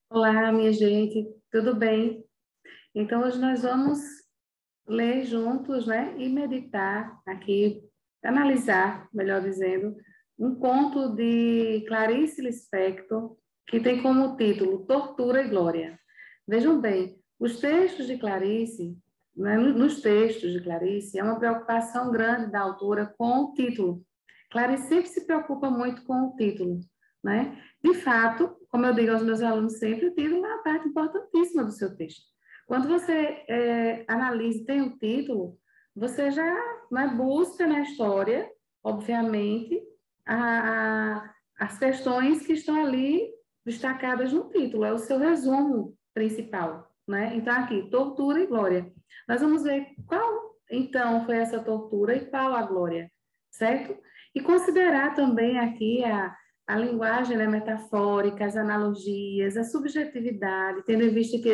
Olá, minha gente, tudo bem? Então, hoje nós vamos ler juntos, né, e meditar aqui, analisar, melhor dizendo, um conto de Clarice Lispector, que tem como título Tortura e Glória. Vejam bem, os textos de Clarice, né, nos textos de Clarice, é uma preocupação grande da autora com o título. Clarice sempre se preocupa muito com o título, né? De fato, como eu digo aos meus alunos sempre, o título é uma parte importantíssima do seu texto. Quando você analisa e tem o título, você já, né, busca na história, obviamente, as questões que estão ali destacadas no título, é o seu resumo principal, né? Então, aqui, tortura e glória. Nós vamos ver qual, então, foi essa tortura e qual a glória, certo? E considerar também aqui a linguagem, né, metafórica, as analogias, a subjetividade, tendo em vista que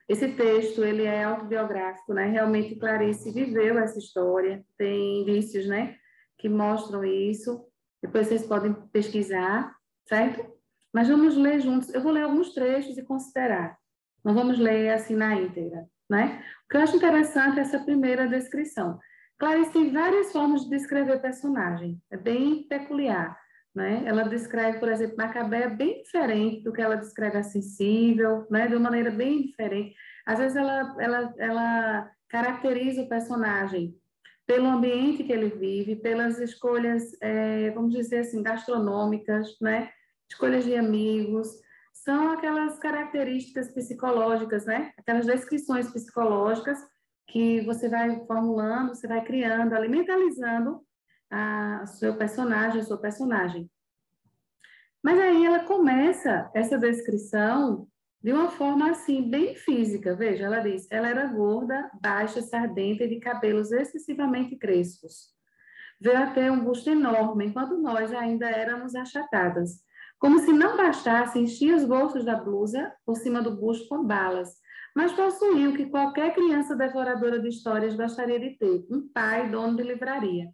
esse texto ele é autobiográfico, né? Realmente Clarice viveu essa história, tem indícios, né, que mostram isso. Depois vocês podem pesquisar, certo? Mas vamos ler juntos. Eu vou ler alguns trechos e considerar. Não vamos ler assim na íntegra, né? O que eu acho interessante é essa primeira descrição. Clarice tem várias formas de descrever personagem, é bem peculiar, né? Ela descreve, por exemplo, Macabé bem diferente do que ela descreve a Sensível, né? De uma maneira bem diferente. Às vezes ela caracteriza o personagem pelo ambiente que ele vive, pelas escolhas, vamos dizer assim, gastronômicas, né? Escolhas de amigos, são aquelas características psicológicas, né? Aquelas descrições psicológicas que você vai formulando, você vai criando, alimentalizando a seu personagem, a sua personagem. Mas aí ela começa essa descrição de uma forma assim, bem física. Veja, ela diz: ela era gorda, baixa, sardenta e de cabelos excessivamente crespos. Veio a ter um busto enorme, enquanto nós ainda éramos achatadas. Como se não bastasse, enchia os bolsos da blusa por cima do busto com balas, mas possuía o que qualquer criança devoradora de histórias gostaria de ter: um pai dono de livraria.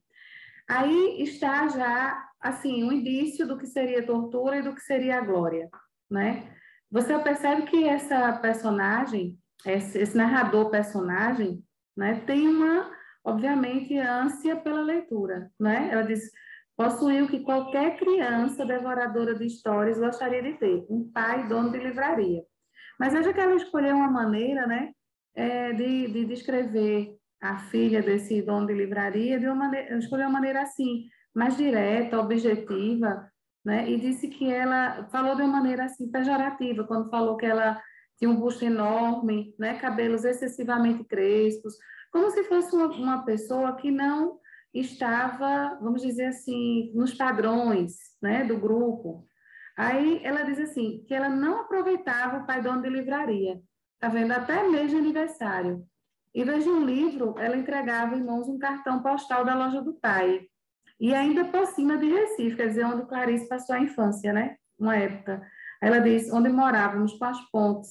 Aí está já, assim, um indício do que seria tortura e do que seria a glória, né? Você percebe que essa personagem, esse narrador personagem, né, tem uma, obviamente, ânsia pela leitura, né? Ela diz: possuiu o que qualquer criança devoradora de histórias gostaria de ter, um pai dono de livraria. Mas veja que ela escolheu uma maneira, né, de descrever a filha desse dono de livraria de uma maneira, escolheu uma maneira assim, mais direta, objetiva, né, e disse que ela falou de uma maneira assim pejorativa, quando falou que ela tinha um busto enorme, né, cabelos excessivamente crespos, como se fosse uma pessoa que não estava, vamos dizer assim, nos padrões, né, do grupo. Aí ela diz assim, que ela não aproveitava o pai dono de livraria, tá vendo? Até mês de aniversário. Em vez de um livro, ela entregava em mãos um cartão postal da loja do pai. E ainda por cima de Recife, quer dizer, onde Clarice passou a infância, né? Uma época. Aí ela diz, onde morávamos com as pontes.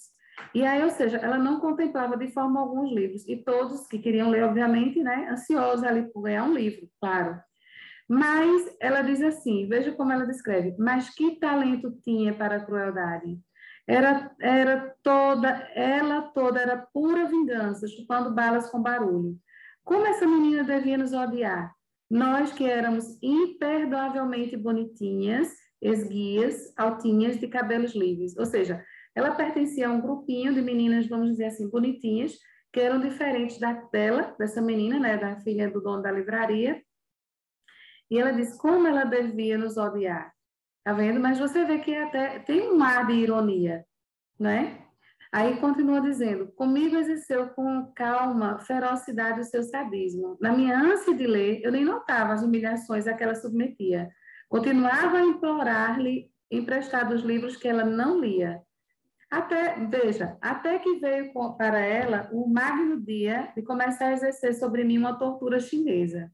E aí, ou seja, ela não contemplava de forma alguma os livros. E todos que queriam ler, obviamente, né? Ansiosos ali por ganhar um livro, claro. Mas ela diz assim, veja como ela descreve, mas que talento tinha para a crueldade. Ela toda era pura vingança, chupando balas com barulho. Como essa menina devia nos odiar? Nós que éramos imperdoavelmente bonitinhas, esguias, altinhas, de cabelos livres. Ou seja, ela pertencia a um grupinho de meninas, vamos dizer assim, bonitinhas, que eram diferentes dessa menina, né, da filha do dono da livraria, e ela diz como ela devia nos odiar. Tá vendo? Mas você vê que até tem um ar de ironia, né? Aí continua dizendo: comigo exerceu com calma, ferocidade o seu sadismo. Na minha ânsia de ler, eu nem notava as humilhações a que ela submetia. Continuava a implorar-lhe emprestados livros que ela não lia. Veja, até que veio para ela o magno dia de começar a exercer sobre mim uma tortura chinesa.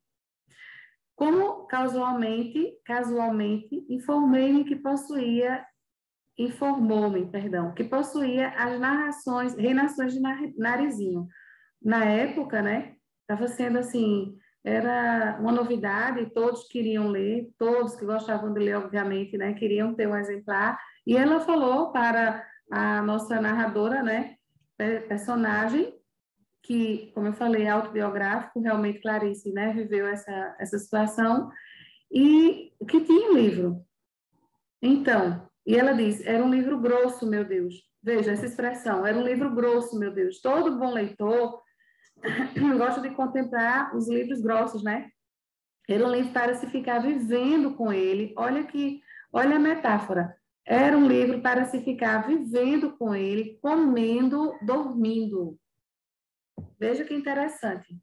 Como casualmente, informou-me, perdão, que possuía as reinações de Narizinho. Na época, né, estava sendo assim, era uma novidade, todos queriam ler, todos que gostavam de ler, obviamente, né, queriam ter um exemplar, e ela falou para a nossa narradora, né, personagem, que, como eu falei, é autobiográfico, realmente Clarice, né, viveu essa situação, e que tinha um livro. Então, e ela diz, era um livro grosso, meu Deus. Veja essa expressão, era um livro grosso, meu Deus. Todo bom leitor gosta de contemplar os livros grossos, né? Era um livro para se ficar vivendo com ele. Olha a metáfora. Era um livro para se ficar vivendo com ele, comendo, dormindo. Veja que interessante,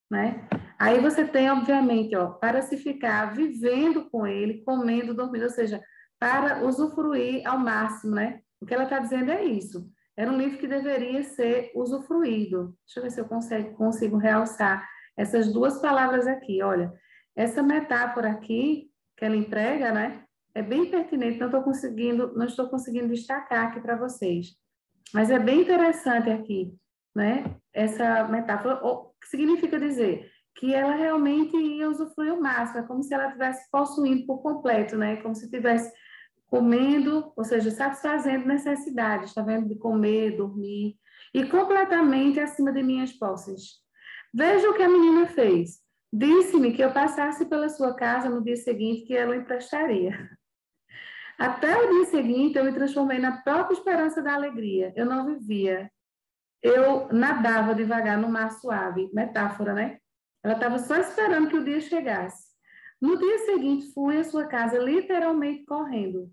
né? Aí você tem, obviamente, ó, para se ficar vivendo com ele, comendo, dormindo, ou seja, para usufruir ao máximo, né? O que ela está dizendo é isso. Era um livro que deveria ser usufruído. Deixa eu ver se eu consigo realçar essas duas palavras aqui. Olha, essa metáfora aqui que ela emprega, né? É bem pertinente, não estou conseguindo destacar aqui para vocês. Mas é bem interessante aqui, né? Essa metáfora, o que significa dizer que ela realmente ia usufruir o máximo, é como se ela estivesse possuindo por completo, né? Como se estivesse comendo, ou seja, satisfazendo necessidades, está vendo? De comer, dormir, e completamente acima de minhas posses. Veja o que a menina fez. Disse-me que eu passasse pela sua casa no dia seguinte, que ela emprestaria. Até o dia seguinte, eu me transformei na própria esperança da alegria. Eu não vivia. Eu nadava devagar no mar suave. Metáfora, né? Ela estava só esperando que o dia chegasse. No dia seguinte, fui à sua casa literalmente correndo.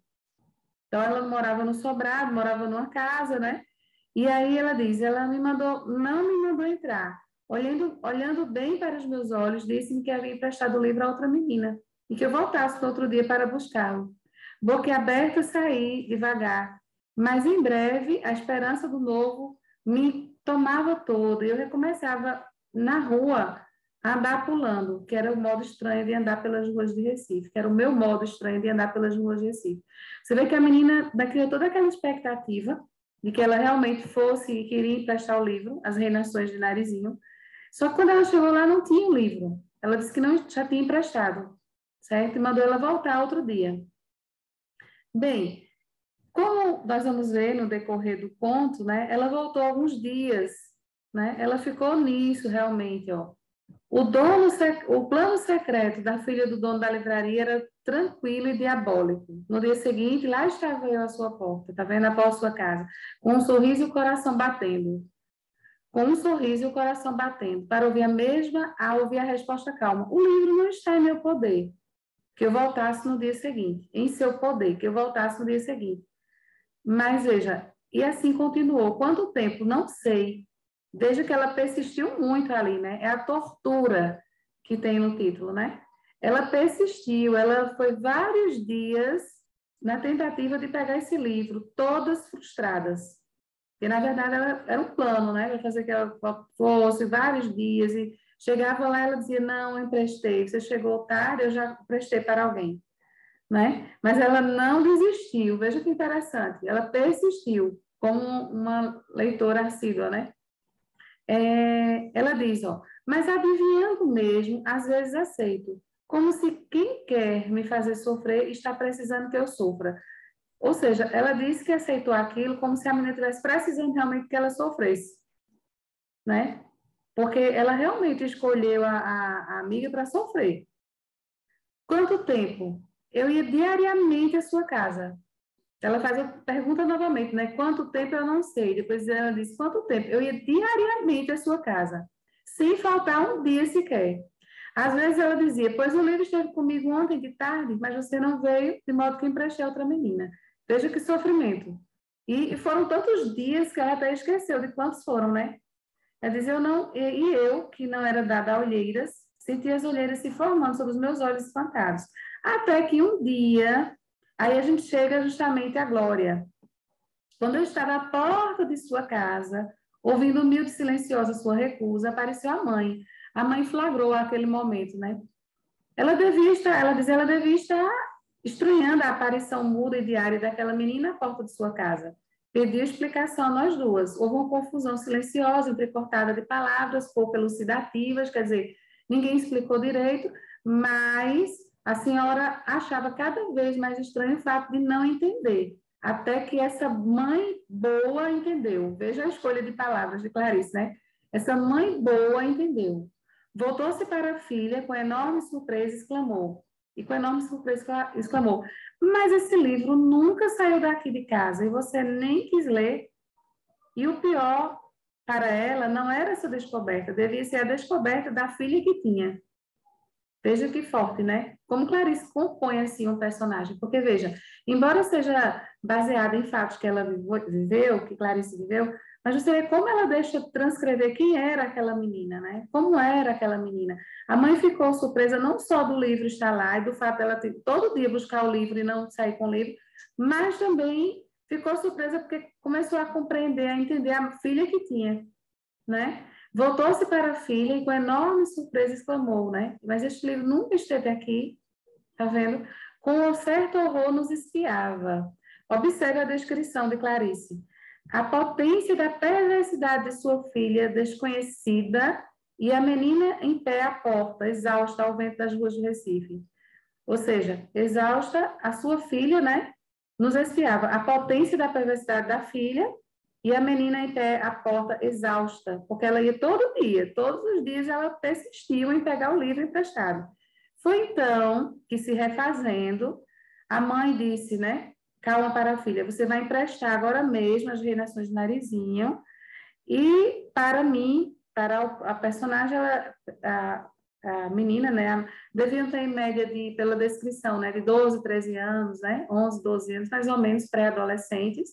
Então, ela morava no sobrado, morava numa casa, né? E aí ela diz, não me mandou entrar. Olhando bem para os meus olhos, disse-me que havia emprestado o livro a outra menina e que eu voltasse no outro dia para buscá-lo. Boquiaberta saí devagar, mas em breve a esperança do novo me tomava todo e eu recomeçava na rua a andar pulando, que era o modo estranho de andar pelas ruas de Recife, que era o meu modo estranho de andar pelas ruas de Recife. Você vê que a menina criou toda aquela expectativa de que ela realmente fosse e queria emprestar o livro, As Reinações de Narizinho. Só que quando ela chegou lá, não tinha o livro. Ela disse que não já tinha emprestado, certo? E mandou ela voltar outro dia. Bem, como nós vamos ver no decorrer do conto, né? Ela voltou alguns dias, né? Ela ficou nisso realmente, ó. O plano secreto da filha do dono da livraria era tranquilo e diabólico. No dia seguinte, lá estava eu à sua porta, tá vendo? Após sua casa, com um sorriso e o coração batendo. Com um sorriso e o coração batendo, para ouvir a resposta calma. O livro não está em meu poder, que eu voltasse no dia seguinte. Em seu poder, que eu voltasse no dia seguinte. Mas veja, e assim continuou. Quanto tempo? Não sei. Desde que ela persistiu muito ali, né? É a tortura que tem no título, né? Ela persistiu, ela foi vários dias na tentativa de pegar esse livro, todas frustradas. E, na verdade, era um plano, né? Para fazer que ela fosse vários dias e chegava lá, ela dizia, não, eu emprestei. Você chegou tarde, eu já emprestei para alguém, né? Mas ela não desistiu. Veja que interessante. Ela persistiu como uma leitora assídua, né? Ela diz, ó, mas adivinhando mesmo, às vezes aceito, como se quem quer me fazer sofrer está precisando que eu sofra. Ou seja, ela disse que aceitou aquilo como se a menina estivesse precisando realmente que ela sofresse, né? Porque ela realmente escolheu a amiga para sofrer. Quanto tempo? Eu ia diariamente à sua casa. Ela faz a pergunta novamente, né? Quanto tempo eu não sei. Depois ela diz, quanto tempo? Eu ia diariamente à sua casa, sem faltar um dia sequer. Às vezes ela dizia, pois o livro esteve comigo ontem de tarde, mas você não veio, de modo que emprestei a outra menina. Veja que sofrimento. E foram tantos dias que ela até esqueceu de quantos foram, né? Ela dizia, eu, que não era dada a olheiras, sentia as olheiras se formando sobre os meus olhos espantados. Até que um dia, aí a gente chega justamente à glória. Quando eu estava à porta de sua casa, ouvindo humilde e silenciosa sua recusa, apareceu a mãe. A mãe flagrou aquele momento, né? Ela devia estar estranhando a aparição muda e diária daquela menina à porta de sua casa. Pediu explicação a nós duas. Houve uma confusão silenciosa, entrecortada de palavras pouco elucidativas, quer dizer, Ninguém explicou direito, mas a senhora achava cada vez mais estranho o fato de não entender, até que essa mãe boa entendeu. Veja a escolha de palavras de Clarice, né? Essa mãe boa entendeu. Voltou-se para a filha com enorme surpresa e exclamou. E com enorme surpresa exclamou: Mas esse livro nunca saiu daqui de casa e você nem quis ler. E o pior para ela não era essa descoberta, devia ser a descoberta da filha que tinha. Veja que forte, né? Como Clarice compõe assim um personagem, porque veja, embora seja baseada em fatos que ela viveu, que Clarice viveu, mas você vê como ela deixa transcrever quem era aquela menina, né? Como era aquela menina. A mãe ficou surpresa não só do livro estar lá e do fato dela ter todo dia buscar o livro e não sair com o livro, mas também ficou surpresa porque começou a compreender, a entender a filha que tinha, né? Voltou-se para a filha e com enorme surpresa exclamou, né? Mas este livro nunca esteve aqui, tá vendo? Com um certo horror nos espiava. Observe a descrição de Clarice. A potência da perversidade de sua filha desconhecida e a menina em pé à porta, exausta ao vento das ruas de Recife. Ou seja, exausta a sua filha, né? Nos espiava. A potência da perversidade da filha e a menina em pé à porta, exausta, porque ela ia todo dia, todos os dias ela persistiu em pegar o livro emprestado. Foi então que, se refazendo, a mãe disse, né? Calma para a filha, você vai emprestar agora mesmo as reinações de Narizinho, e para mim, para a personagem, a menina, né, deviam ter em média de, pela descrição, né, de 12, 13 anos, né, 11, 12 anos, mais ou menos pré-adolescentes.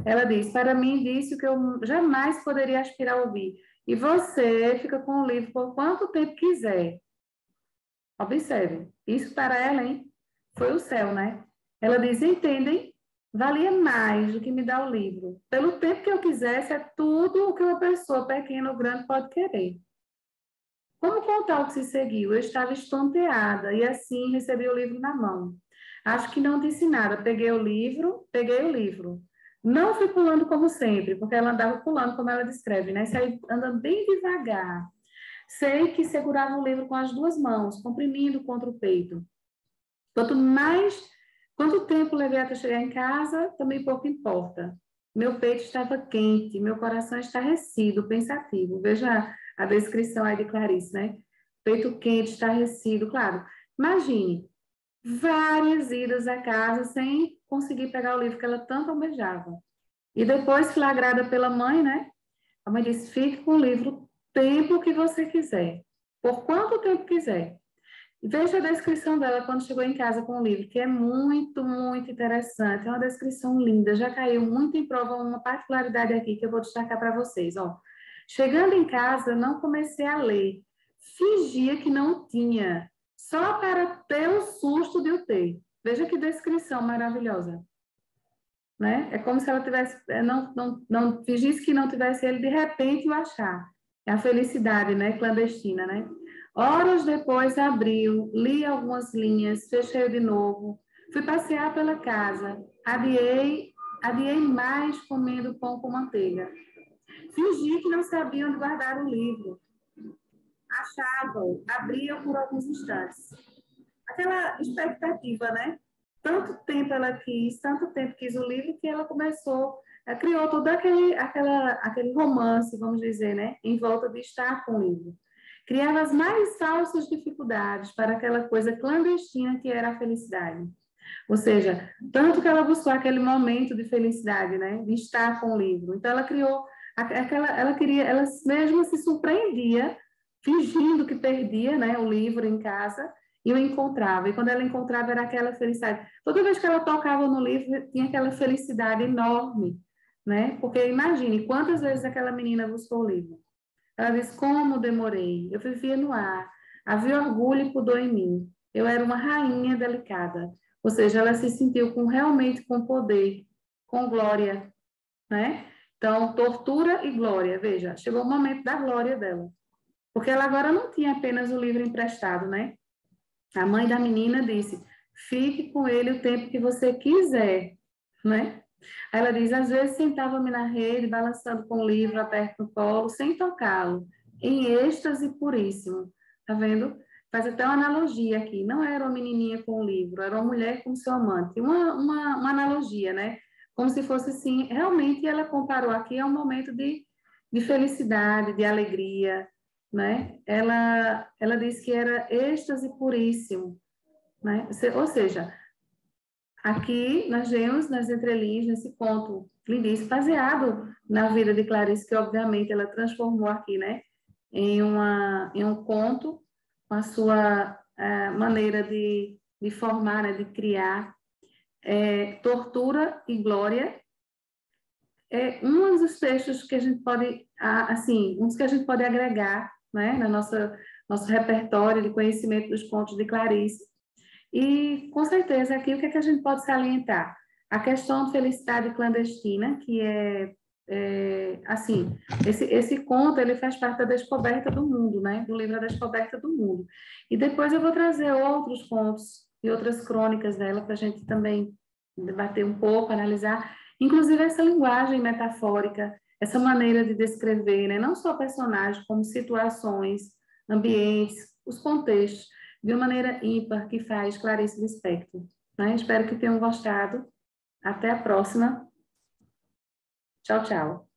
Ela diz: para mim, disse o que eu jamais poderia aspirar a ouvir. E você fica com o livro por quanto tempo quiser. Observe, isso para ela, hein, foi o céu, né? Ela diz: entendem? Valia mais do que me dar o livro. Pelo tempo que eu quisesse, é tudo o que uma pessoa pequena ou grande pode querer. Como contar o que se seguiu? Eu estava estonteada e assim recebi o livro na mão. Acho que não disse nada. Peguei o livro. Não fui pulando como sempre, porque ela andava pulando, como ela descreve, né? Saí andando bem devagar. Sei que segurava o livro com as duas mãos, comprimindo contra o peito. Quanto tempo levei até chegar em casa, também pouco importa. Meu peito estava quente, meu coração estarrecido, pensativo. Veja a descrição aí de Clarice, né? Peito quente, estarrecido, claro. Imagine, várias idas à casa sem conseguir pegar o livro que ela tanto almejava. E depois, flagrada pela mãe, né? A mãe disse: fique com o livro o tempo que você quiser, por quanto tempo quiser. Veja a descrição dela quando chegou em casa com o livro, que é muito, muito interessante. É uma descrição linda. Já caiu muito em prova uma particularidade aqui que eu vou destacar para vocês. Ó. Chegando em casa, não comecei a ler. Fingia que não tinha, só para ter o susto de o ter. Veja que descrição maravilhosa. Né? É como se ela tivesse, não fingisse que não tivesse ele, de repente o achar. É a felicidade, né? Clandestina, né? Horas depois abriu, li algumas linhas, fechei de novo, fui passear pela casa, adiei mais comendo pão com manteiga. Fingi que não sabia onde guardar o livro. Achava-o, abria por alguns instantes. Aquela expectativa, né? Tanto tempo quis o livro, que ela começou, criou todo aquele romance, vamos dizer, né? Em volta de estar com o livro. Criava as mais falsas dificuldades para aquela coisa clandestina que era a felicidade. Ou seja, tanto que ela buscou aquele momento de felicidade, né? De estar com o livro. Então, ela criou, ela mesma se surpreendia, fingindo que perdia, né, o livro em casa, e o encontrava. E quando ela encontrava, era aquela felicidade. Toda vez que ela tocava no livro, tinha aquela felicidade enorme, né? Porque imagine quantas vezes aquela menina buscou o livro. Ela diz: como demorei? Eu vivia no ar. Havia orgulho e pudor em mim. Eu era uma rainha delicada. Ou seja, ela se sentiu realmente com poder, com glória, né? Então, tortura e glória. Veja, chegou o momento da glória dela. Porque ela agora não tinha apenas o livro emprestado, né? A mãe da menina disse: fique com ele o tempo que você quiser, né? Aí ela diz: às vezes sentava-me na rede, balançando com o livro aberto no colo, sem tocá-lo, em êxtase puríssimo. tá vendo? Faz até uma analogia aqui. Não era uma menininha com o livro, era uma mulher com seu amante. Uma analogia, né? Como se fosse assim, realmente ela comparou aqui a um momento de felicidade, de alegria, né? Ela disse que era êxtase puríssimo, né? Ou seja, aqui nós vemos nas entrelinhas, nesse conto lindíssimo, baseado na vida de Clarice, que obviamente ela transformou aqui, né? Em um conto, com a sua maneira de formar, né? De criar. Tortura e Glória é um dos textos que a gente pode, assim, uns que a gente pode agregar, né? Na nosso repertório de conhecimento dos contos de Clarice. E, com certeza, aqui o que é que a gente pode salientar? A questão de felicidade clandestina, que assim, esse conto, ele faz parte da descoberta do mundo, né? Do livro A Descoberta do Mundo. E depois eu vou trazer outros contos e outras crônicas dela para a gente também debater um pouco, analisar, inclusive essa linguagem metafórica, essa maneira de descrever, né? Não só personagens, como situações, ambientes, os contextos, de uma maneira ímpar que faz Clarice Lispector. Né? Espero que tenham gostado. Até a próxima. Tchau, tchau.